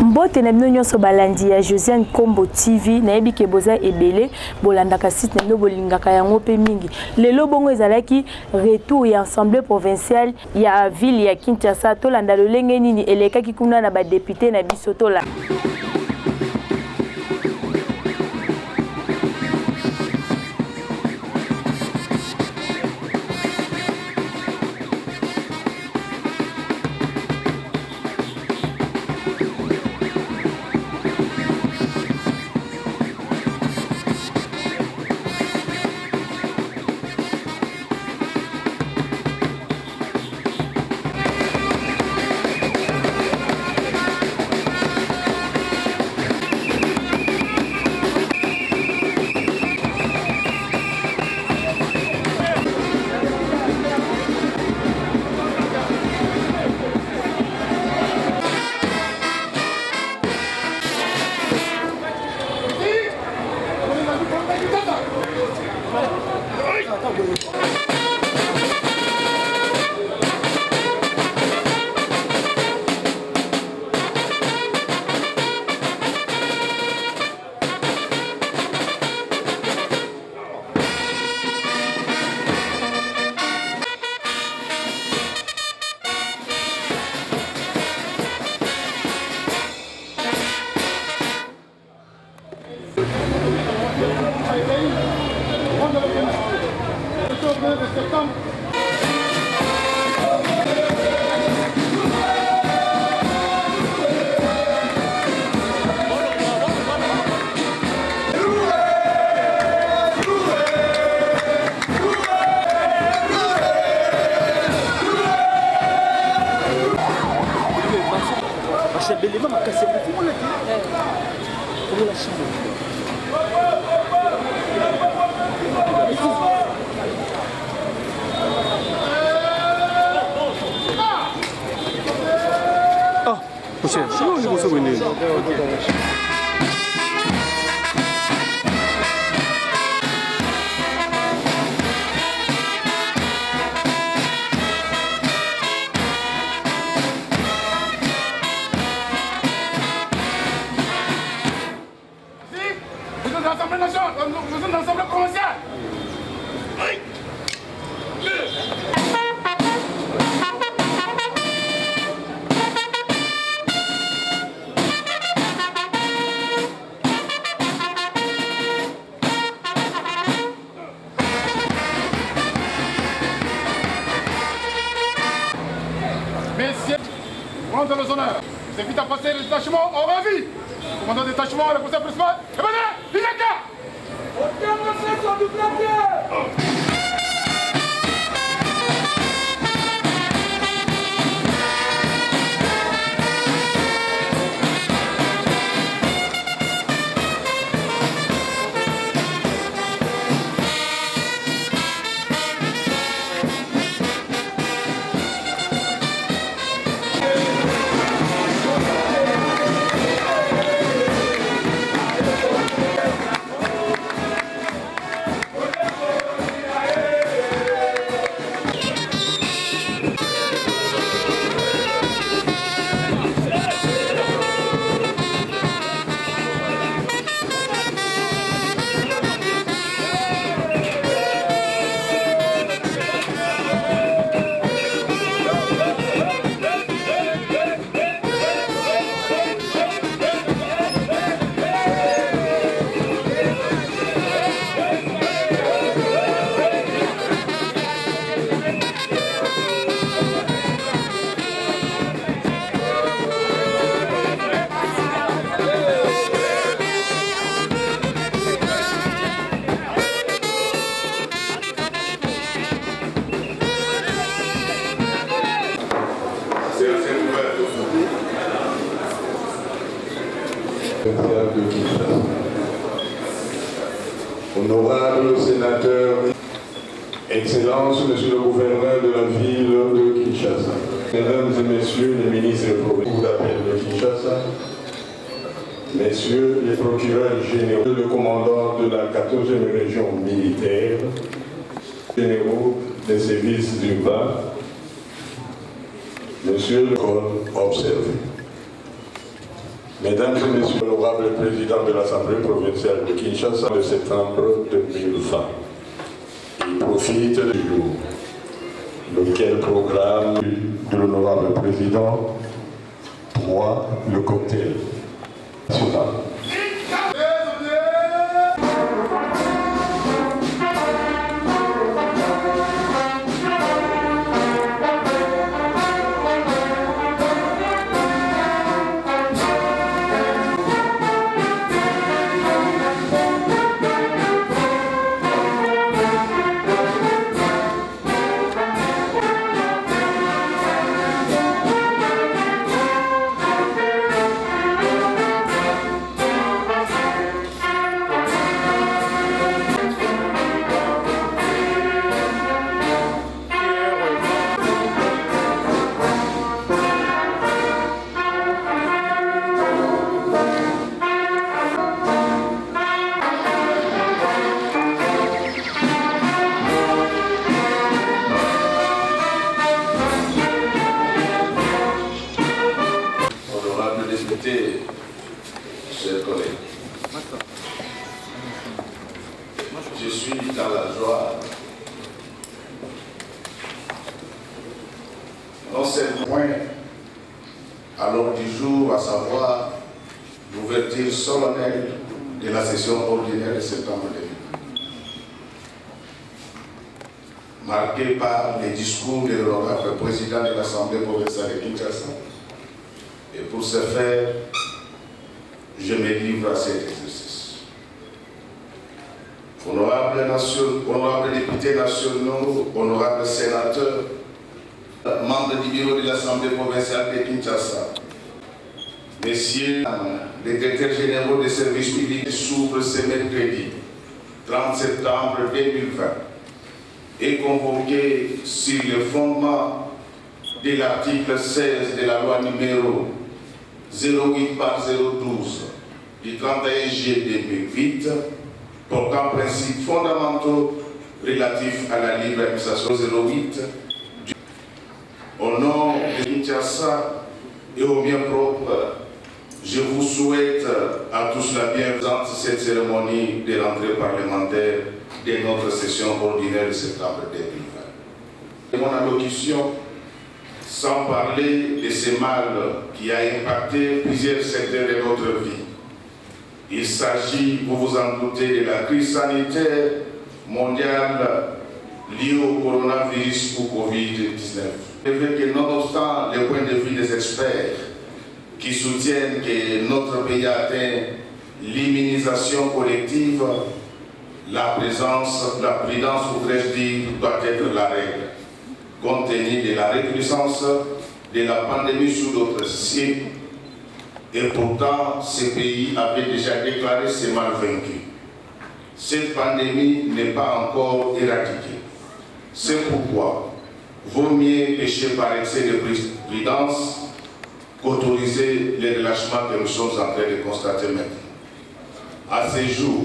Mbote na bino nyonso balandi ya Josiane Kombo TV na yebi ke boza ebele bolandaka site na bino bolingaka yango pe mingi. Lelo bongo ezalaki retour ya assemblée provinciale ya ville ya Kinshasa to landa lolenge nini elekaki kuna na ba député na biso to la. Messieurs, rendez les honneurs. Je vous invite à passer le détachement en ravie. Commandant de détachement, le conseil principal. Et venez, Linaka! Honorable sénateur, Excellence, Monsieur le gouverneur de la ville de Kinshasa, Mesdames et Messieurs les ministres provinciaux d'appel de Kinshasa, Messieurs les procureurs généraux, le commandant de la 14e région militaire, généraux des services urbains, Monsieur le corps observé. Mesdames et Messieurs, l'honorable président de l'Assemblée provinciale de Kinshasa, de septembre 2020, il profite du jour, lequel programme de l'honorable président pour le cocktail national. Chers collègues, je suis dans la joie, non seulement point à l'ordre du jour, à savoir l'ouverture solennelle de la session ordinaire de septembre 2020, marquée par les discours de l'honorable président de l'Assemblée provinciale de Kinshasa. Et pour ce faire, je me livre à cet exercice. Honorables députés nationaux, honorables sénateurs, membres du bureau de l'Assemblée provinciale de Kinshasa, messieurs les directeurs généraux des services publics s'ouvrent ce mercredi 30 septembre 2020 et convoqués sur le fondement de l'article 16 de la loi numéro 08/012 du 31 juillet 2008 portant principes fondamentaux relatifs à la libre administration 08 au nom de Kinshasa et au mien propre, je vous souhaite à tous la bienvenue dans cette cérémonie de rentrée parlementaire de notre session ordinaire de septembre 2020. Mon allocution, sans parler de ce mal qui a impacté plusieurs secteurs de notre vie. Il s'agit, vous vous en doutez, de la crise sanitaire mondiale liée au coronavirus ou Covid-19. C'est vrai que nonobstant le point de vue des experts qui soutiennent que notre pays a atteint l'immunisation collective, la prudence, voudrais-je dire, doit être la règle, compte tenu de la recrudescence de la pandémie sous d'autres cibles. Et pourtant, ces pays avaient déjà déclaré ces mal vaincus. Cette pandémie n'est pas encore éradiquée. C'est pourquoi vaut mieux pécher par excès de prudence qu'autoriser les relâchements que nous sommes en train de constater maintenant. À ce jour,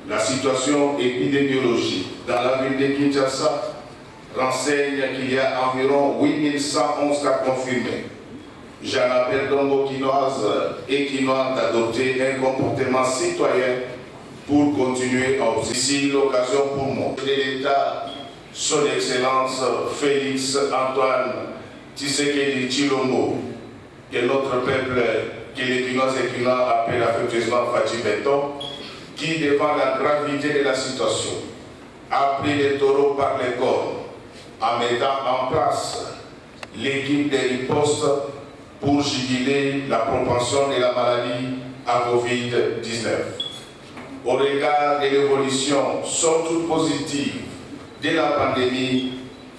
la situation épidémiologique dans la ville de Kinshasa renseigne qu'il y a environ 8111 cas confirmés. J'en appelle donc aux Quinoises et Quinois d'adopter un comportement citoyen pour continuer à observer. Ici, l'occasion pour moi de l'État, Son Excellence Félix Antoine Tshisekedi Tshilombo, que notre peuple, que les Quinoises et Quinois appellent affectueusement Fati Benton, qui, devant la gravité de la situation, a pris les taureaux par les cornes en mettant en place l'équipe de riposte pour juguler la propension de la maladie à Covid-19. Au regard de l'évolution, somme toute positive, de la pandémie,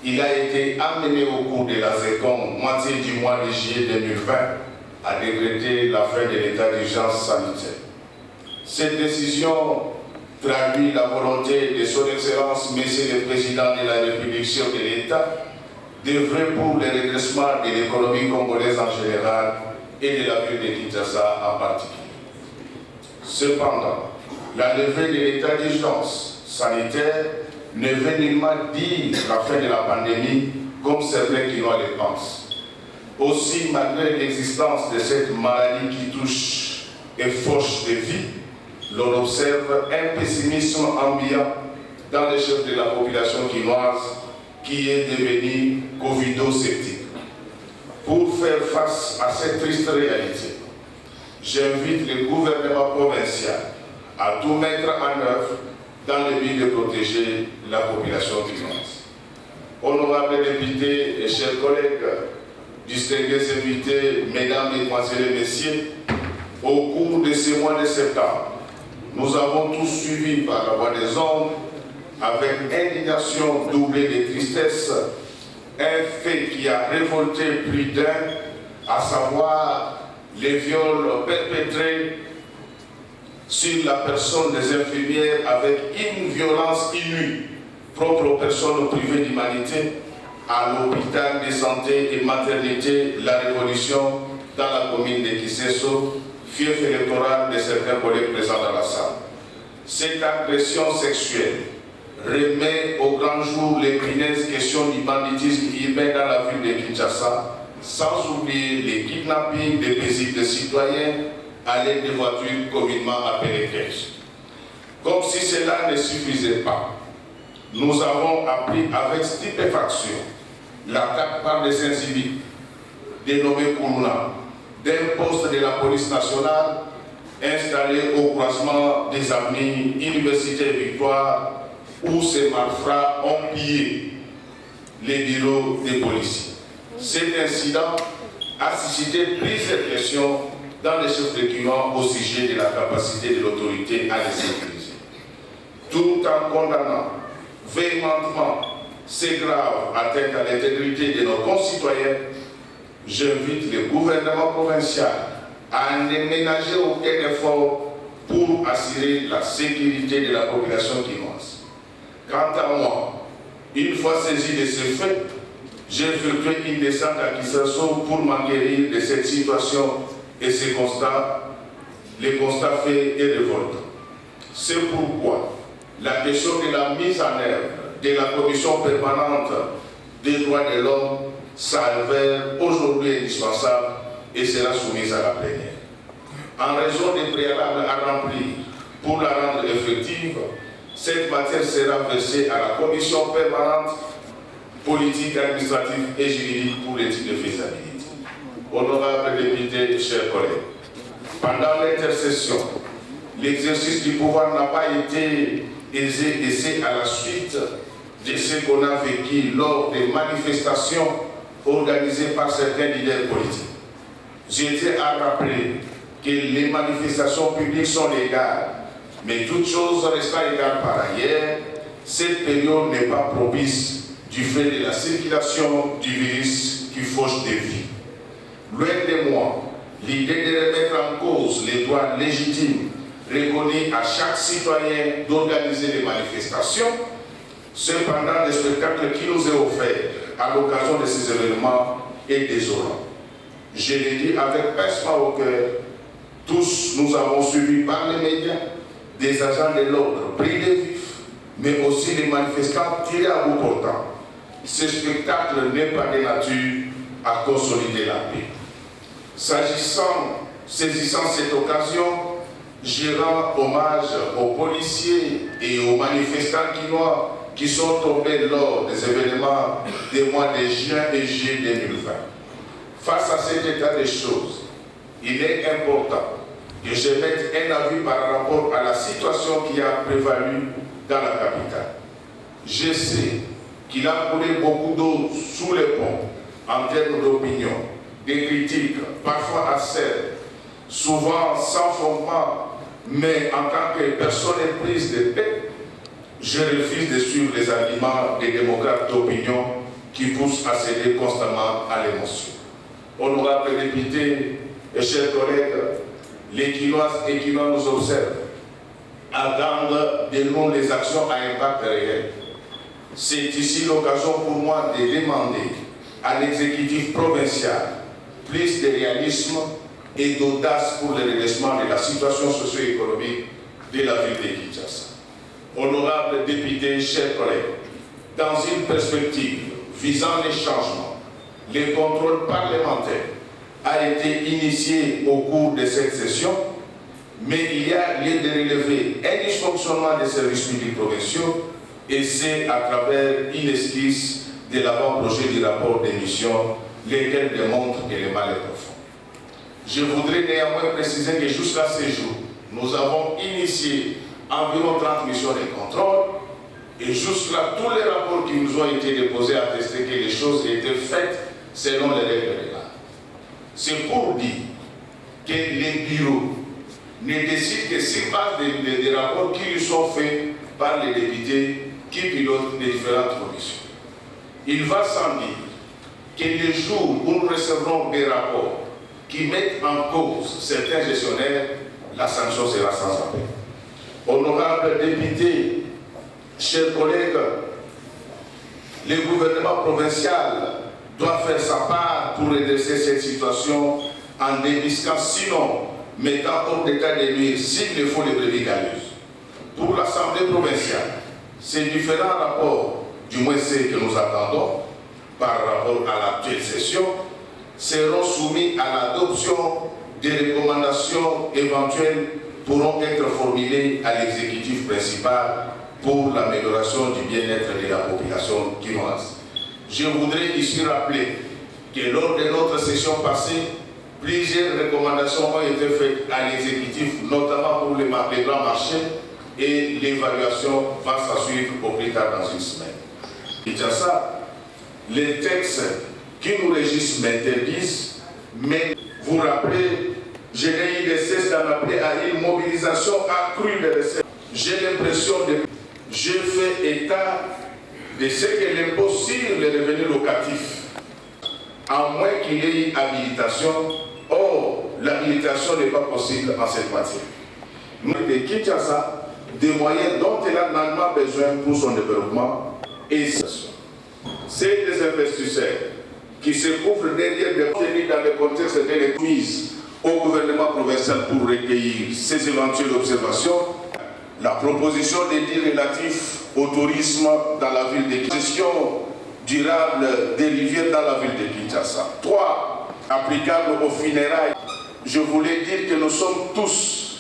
il a été amené au cours de la seconde moitié du mois de juillet 2020 à décréter la fin de l'état d'urgence sanitaire. Cette décision traduit la volonté de Son Excellence, Monsieur le Président de la République, chef de l'État, d'œuvrer pour le redressement de l'économie congolaise en général et de la ville de Kinshasa en particulier. Cependant, la levée de l'état d'urgence sanitaire ne veut nullement dire la fin de la pandémie comme certains Quinois le pensent. Aussi, malgré l'existence de cette maladie qui touche et fauche de vie, l'on observe un pessimisme ambiant dans les chefs de la population quinoise qui est devenu covido-sceptique. Pour faire face à cette triste réalité, j'invite le gouvernement provincial à tout mettre en œuvre dans le but de protéger la population quinoise. Honorables députés et chers collègues, distingués invités, mesdames, mesdemoiselles et messieurs, au cours de ce mois de septembre, nous avons tous suivi par la voie des ondes, avec indignation doublée de tristesse, un fait qui a révolté plus d'un, à savoir les viols perpétrés sur la personne des infirmières avec une violence inouïe propre aux personnes privées d'humanité à l'hôpital de santé et maternité La Révolution dans la commune de Kisesso, fief électoral de certains collègues présents dans la salle. Cette agression sexuelle remet au grand jour l'épineuse question du banditisme urbain dans la ville de Kinshasa, sans oublier les kidnappings de paisibles citoyens à l'aide de voitures communément appelées caisses. Comme si cela ne suffisait pas, nous avons appris avec stupéfaction l'attaque par des incivils dénommés Koulouna d'un poste de la police nationale installé au croisement des avenues Université Victoire où ces malfrats ont pillé les bureaux des policiers. Cet incident a suscité plusieurs questions dans les chefs de Quinois au sujet de la capacité de l'autorité à les sécuriser. Tout en condamnant véhémentement ces graves atteintes à l'intégrité de nos concitoyens, j'invite le gouvernement provincial à ne ménager aucun effort pour assurer la sécurité de la population quinoise. Quant à moi, une fois saisi de ces faits, j'ai effectué une descente à Kisasso pour m'enquérir de cette situation et ces constats, les constats faits et révoltants. C'est pourquoi la question de la mise en œuvre de la commission permanente des droits de l'homme s'avère aujourd'hui indispensable et sera soumise à la plénière. En raison des préalables à remplir pour la rendre effective, cette matière sera versée à la commission permanente politique, administrative et juridique pour l'étude de faisabilité. Honorables députés et chers collègues, pendant l'intercession, l'exercice du pouvoir n'a pas été aisé et c'est à la suite de ce qu'on a vécu lors des manifestations organisées par certains leaders politiques. Je tiens à rappeler que les manifestations publiques sont légales, mais toutes choses restant égales par ailleurs, cette période n'est pas propice du fait de la circulation du virus qui fauche des vies. Loin de moi, l'idée de remettre en cause les droits légitimes reconnus à chaque citoyen d'organiser des manifestations. Cependant, le spectacle qui nous est offert à l'occasion de ces événements est désolant. Je l'ai dit avec pincement au cœur, tous nous avons suivi par les médias des agents de l'ordre pris de vif, mais aussi des manifestants tirés à bout portant. Ce spectacle n'est pas de nature à consolider la paix. Saisissant cette occasion, je rends hommage aux policiers et aux manifestants quinois qui sont tombés lors des événements des mois de juin et juillet 2020. Face à cet état des choses, il est important que je mette un avis par rapport à la situation qui a prévalu dans la capitale. Je sais qu'il a coulé beaucoup d'eau sous les ponts en termes d'opinion, des critiques, parfois acerbes, souvent sans fondement, mais en tant que personne prise de paix, je refuse de suivre les arguments des démocrates d'opinion qui poussent à céder constamment à l'émotion. Honorables députés et chers collègues, les Quinoises et Quinois nous observent, attendent de nous les actions à impact réel. C'est ici l'occasion pour moi de demander à l'exécutif provincial plus de réalisme et d'audace pour le redressement de la situation socio-économique de la ville de Kinshasa. Honorables députés, chers collègues, dans une perspective visant les changements, le contrôle parlementaire a été initié au cours de cette session mais il y a lieu de relever un dysfonctionnement des services publics provinciaux, et c'est à travers une esquisse de l'avant-projet du rapport d'émission, lesquels démontrent que le mal est profond. Je voudrais néanmoins préciser que jusqu'à ce jour, nous avons initié environ 30 missions de contrôle, et jusque-là, tous les rapports qui nous ont été déposés attestaient que les choses étaient faites selon les règles de l'art. C'est pour dire que les bureaux ne décident que sur base des rapports qui lui sont faits par les députés qui pilotent les différentes commissions. Il va sans dire que les jours où nous recevrons des rapports qui mettent en cause certains gestionnaires, la sanction sera sans appel. Honorables députés, chers collègues, le gouvernement provincial doit faire sa part pour redresser cette situation en débusquant, sinon mettant hors d'état de nuire, s'il le faut, les brebis galeuses. Pour l'Assemblée provinciale, ces différents rapports, du moins ceux que nous attendons, par rapport à l'actuelle session, seront soumis à l'adoption des recommandations éventuelles pourront être formulées à l'exécutif principal pour l'amélioration du bien-être de la population quinoise. Je voudrais ici rappeler que lors de notre session passée, plusieurs recommandations ont été faites à l'exécutif, notamment pour les grands marchés, et l'évaluation va s'assuivre au plus tard dans une semaine. Déjà ça, les textes qui nous régissent m'interdisent, mais vous rappelez, je n'ai eu de cesse d'en appeler à une mobilisation accrue des recettes. J'ai l'impression de... Je fais état de ce que l'impôt sur les revenus locatifs, à moins qu'il y ait une habilitation. Or, l'habilitation n'est pas possible en cette matière. Nous, de Kinshasa, des moyens dont elle a normalement besoin pour son développement et c'est des investisseurs qui se couvrent derrière des contenus dans le contexte de l'église au gouvernement provincial pour recueillir ces éventuelles observations. La proposition d'édit relatif au tourisme dans la ville de Kinshasa, gestion durable des rivières dans la ville de Kinshasa. 3. Applicable aux funérailles. Je voulais dire que nous sommes tous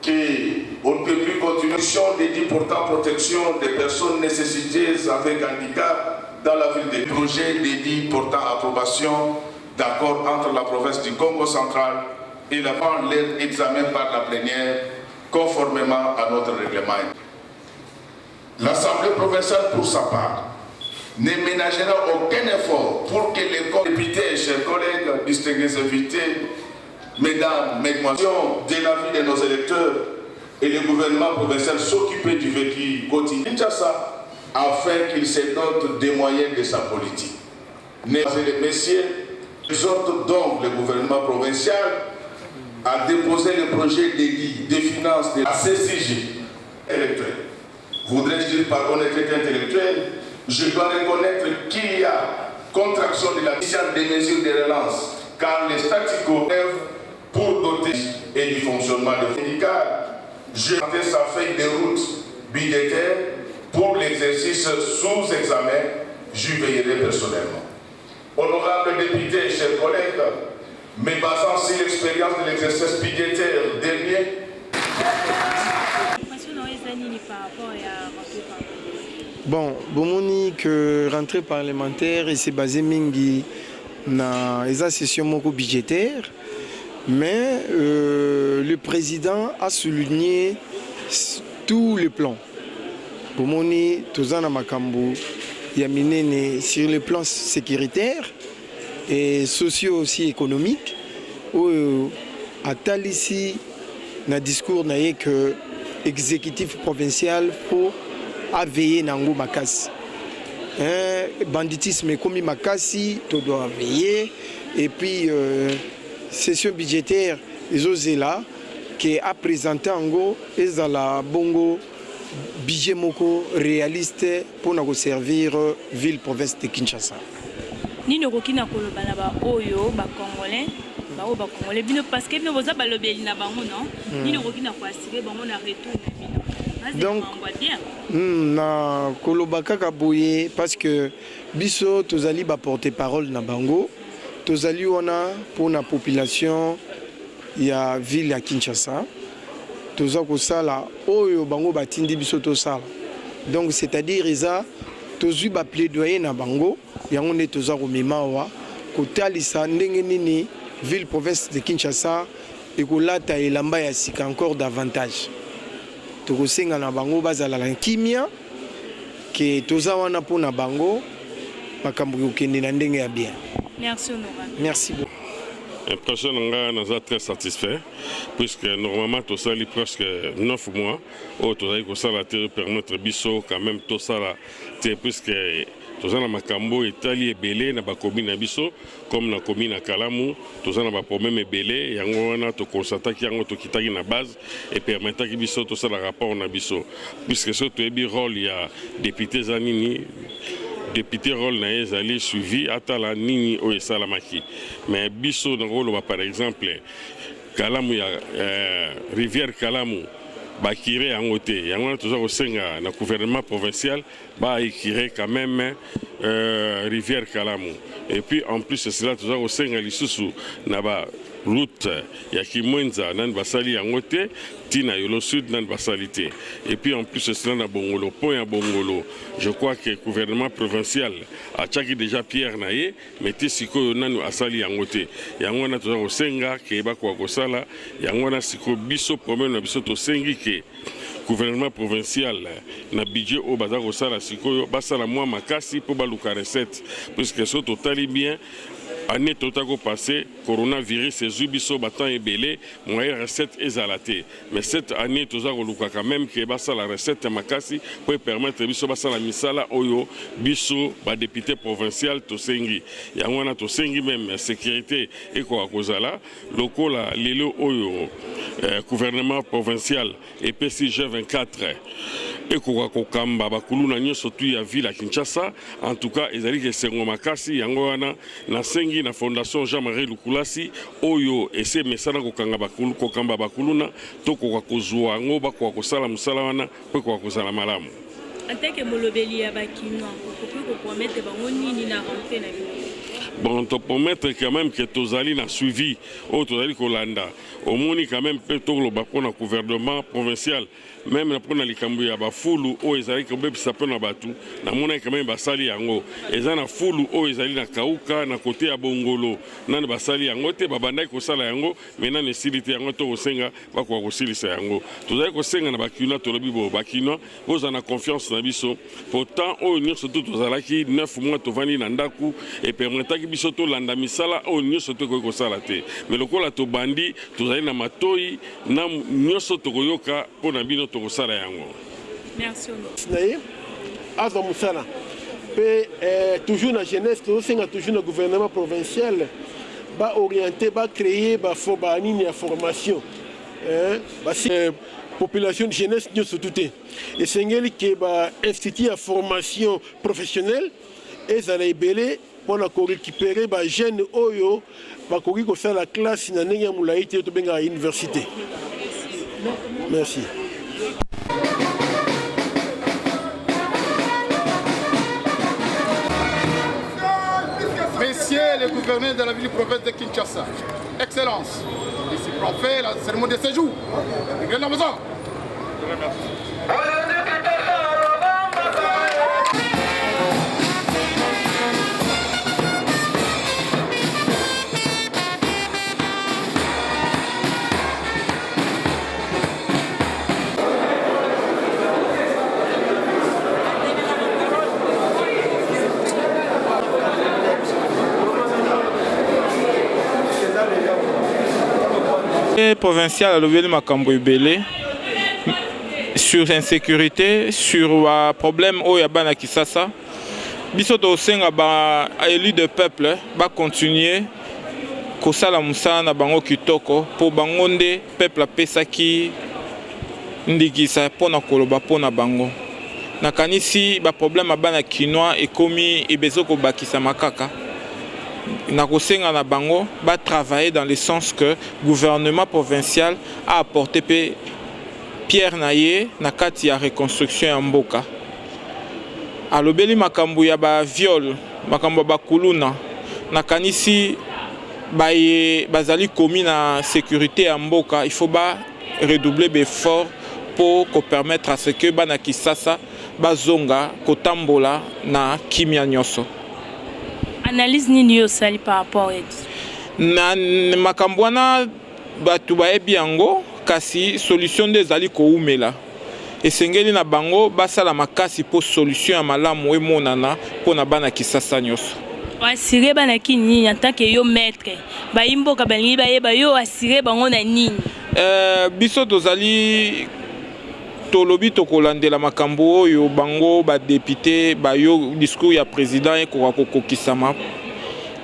qu'on ne peut plus continuer. D'édit portant protection des personnes nécessiteuses avec handicap dans la ville de projet d'édit portant approbation d'accord entre la province du Congo central et leur examen par la plénière conformément à notre règlement. L'Assemblée provinciale, pour sa part, ne ménagera aucun effort pour que les députés, chers collègues, distingués invités, mesdames, mesdemoiselles, de la vie de nos électeurs et le gouvernement provincial s'occuper du vécu quotidien Kinshasa afin qu'il se dote des moyens de sa politique. Mesdames et messieurs, j'exhorte donc le gouvernement provincial à déposer le projet d'édit des finances de la CCG électorale. Voudrais-je dire par honnêteté intellectuelle, je dois reconnaître qu'il y a contraction de la mission des mesures de relance, car les statu quo pour doter et du fonctionnement de syndicat, j'ai monté sa feuille de route budgétaire pour l'exercice sous examen, j'y veillerai personnellement. Honorables députés, chers collègues, me basant sur l'expérience de l'exercice budgétaire dernier, bon, bomoni que rentrée parlementaire et c'est basé mingi na esa session moko budgétaire, mais le président a souligné tous les plans. Bomoni tozana makambo yaminene sur les plans sécuritaires et sociaux aussi économiques où atalisi na discours na que exécutif provincial pour veiller nango makasi. Banditisme comme makasi, tu dois veiller. Et puis session budgétaire les autres là qui a présenté ango et la bongo budget moko réaliste pour nous servir ville province de Kinshasa. Nino kokina koloba na ba oyo ba congolais ba congolais bino parce que bino boza ba lobeli na bango non nino kokina ko assurer bango na retour na bino. Donc na koloba kaka boye parce que biso tozali ba porter parole na bango tozali wana pour la population ya ville ya Kinshasa toza kosala oyo bango batindi biso tosala. Donc c'est-à-dire eza tozwi ba plaidoyer na bango yango ne toza komema wa kotalisa ndenge nini ville province de Kinshasa ekolata elamba ya sika encore davantage. Tokosenga na bango bazala la kimia ke toza wana pona bango makambo kokende na ndenge ya bien. Merci honorable. Merci beaucoup. Prochain on est très satisfait puisque normalement tout ça presque 9 mois tout ça la terre permettre biso quand même tout ça là puisque tout ça na makambo Italie belé na ba commune na biso comme na commune na Kalamu tout ça na ba problème belé yango wana to constate ki yango to kitaki na base et permettre ki biso tout ça la rapport na biso puisque surtout ebi rôle ya député zanini député rôle na ezali suivi atala nini o esalamaki mais biso na rôle par exemple Kalamu ya rivière Kalamu bakire yango te yango toujours osenga na gouvernement provincial ba écrire quand même rivière Kalamu et puis en plus de cela toujours osenga lisusu na ba route ya Kimwenza nan basali yango te tina yolo sud nan basalité et puis en plus de cela na Bongolo point ya Bongolo je crois que le gouvernement provincial a tchaki déjà Pierre naye mais siko nanu asali yango te yango na toujours osenga ke ba kwa kosala yango na siko biso problème na biso to sengi ke gouvernement provincial na budget au bazar kosala siko basala moi makasi pour baluka recette puisque so totali bien année totako passé coronavirus et zubiso batan ebele moyen recette ezalate mais cette année toza koluka quand même que basa la recette makasi pour permettre biso basa la misala oyo biso ba député provincial to sengi yango na to sengi même sécurité et ko akozala lokola lelo oyo gouvernement provincial et PCG 24 et ko kamba bakuluna nyoso tu ya ville à Kinshasa en tout cas ezali ke sengo makasi yango wana na sengi na fondation Jean-Marie Lukulasi oyo ese mesana kokanga bakulu kokamba bakuluna to ko kozwa ngo bakwa kosala musala wana pe ko kozala malamu anteke molobeli ya bakinwa ko promettre bango nini na rentrée na bon to promettre quand même que tozali na suivi o tozali kolanda au moni quand même pe to lo bakona gouvernement provincial même na pona likambo ya bafulu o ezali ko bebisa pona batu na mona quand même basali yango ezana fulu o ezali na kauka na côté ya Bongolo nani basali yango te babandai ko sala yango mena ne silite yango to osenga bakwa ko silisa yango tozali ko senga na bakina to lobi bo bakina boza na confiance na biso pourtant o nyonso to tozalaki 9 mois to vani na ndaku et permettre ki biso to landa misala o nyonso to ko sala te mais lokola to bandi tozali na matoi na nyonso to koyoka pona bino to kosala yango. Merci. Aza musala pe toujours na jeunesse to senga toujours na gouvernement provincial ba orienter ba créer ba nini ya formation ba population de jeunesse nyo sotuté et sengeli ke ba institut ya formation professionnelle ezala ebele pour ko récupérer ba jeune oyo ba koki ko faire la classe na ndenge ya mulayi te to benga université. Merci. Messieurs les gouverneurs de la ville province de Kinshasa, Excellence, ici pour faire la cérémonie de séjour. Viens dans la maison. Provincial alobeli makambo ebele sur insécurité sur problème oyo bana Kisasa biso to senga ba élu de peuple ba continuer kosala musala na bango kitoko po bango nde peuple apesaki ndigisa pona koloba pona bango nakanisi ba problème bana kinois ekomi ebezo ko bakisa makaka na kosenga na bango ba travailler dans le sens que gouvernement provincial a apporté pierre naye na kati ya reconstruction ya mboka alobeli makambo ya ba viol makambo ba kuluna na kanisi bazali komi na sécurité ya mboka il faut ba redoubler d'efforts pour permettre à ce que bana Kisasa bazonga kotambola na kimia nyoso. Analyse nini yo sali par rapport na makambo wana batu bayebi yango kasi solution ezali koumela esengeli na bango basala makasi po solution ya malamu emonana po na bana Kisasa nyoso. Assuré bana ki nini en tant que yo maître bayimboka balingi bayeba yo assuré bango na nini biso tozali tolobi tokolandela makambo oyo bango ba député bayo discours ya président ekoka kokokisama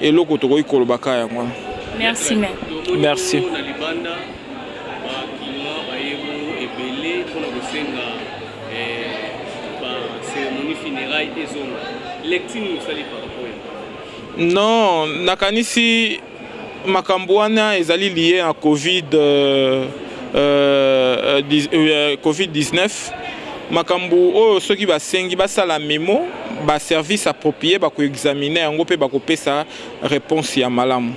eloko tokoki kolobaka yango. Merci mais merci. Non, nakanisi makambo wana ezali lié à COVID-19. Makambo oyo soki basengi basala memo ba service approprié bako examiner yango pe bako pesa réponse ya malamu.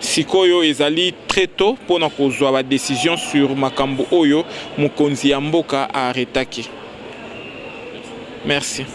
Sikoyo ezali très tôt pona kozwa ba décision sur makambo oyo mokonzi ya mboka a arrêtaki. Merci.